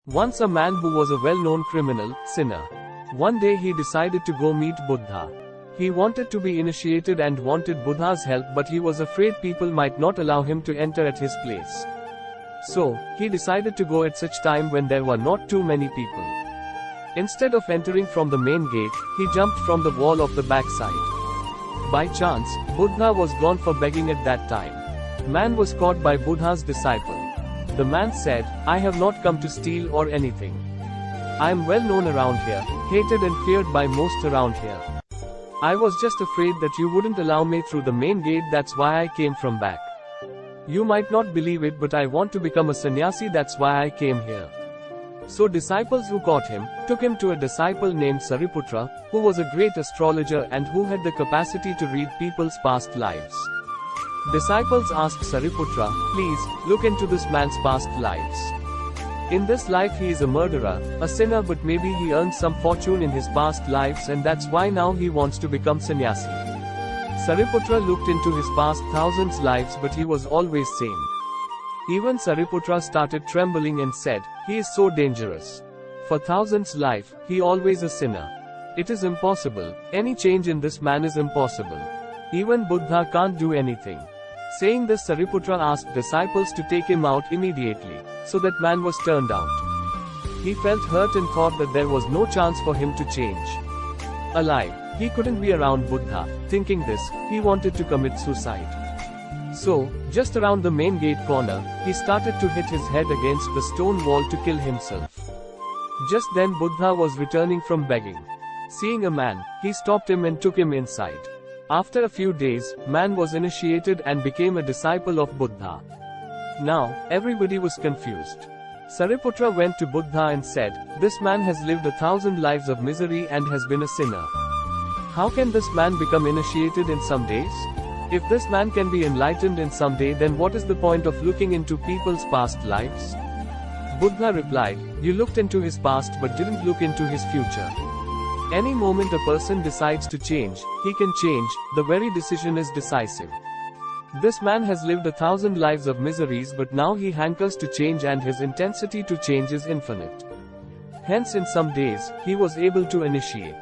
Once a man who was a well-known criminal, sinner. One day he decided to go meet Buddha. He wanted to be initiated and wanted Buddha's help, but he was afraid people might not allow him to enter at his place. So, he decided to go at such time when there were not too many people. Instead of entering from the main gate, he jumped from the wall of the backside. By chance, Buddha was gone for begging at that time. Man was caught by Buddha's disciple. The man said, "I have not come to steal or anything. I am well known around here, hated and feared by most around here. I was just afraid that you wouldn't allow me through the main gate, that's why I came from back. You might not believe it, but I want to become a sannyasi, that's why I came here." So disciples who caught him, took him to a disciple named Sariputra, who was a great astrologer and who had the capacity to read people's past lives. Disciples asked Sariputra, "Please, look into this man's past lives. In this life he is a murderer, a sinner, but maybe he earned some fortune in his past lives and that's why now he wants to become sannyasi." Sariputra looked into his past thousands lives, but he was always sane. Even Sariputra started trembling and said, "He is so dangerous. For thousands life, he always a sinner. It is impossible. Any change in this man is impossible. Even Buddha can't do anything." Saying this, Sariputra asked disciples to take him out immediately. So that man was turned out. He felt hurt and thought that there was no chance for him to change. Alive, he couldn't be around Buddha. Thinking this, he wanted to commit suicide. So, just around the main gate corner, he started to hit his head against the stone wall to kill himself. Just then Buddha was returning from begging. Seeing a man, he stopped him and took him inside. After a few days, man was initiated and became a disciple of Buddha. Now, everybody was confused. Sariputra went to Buddha and said, "This man has lived 1,000 lives of misery and has been a sinner. How can this man become initiated in some days? If this man can be enlightened in some day, then what is the point of looking into people's past lives?" Buddha replied, "You looked into his past but didn't look into his future. Any moment a person decides to change, he can change, the very decision is decisive. This man has lived 1,000 lives of miseries, but now he hankers to change and his intensity to change is infinite. Hence in some days, he was able to initiate.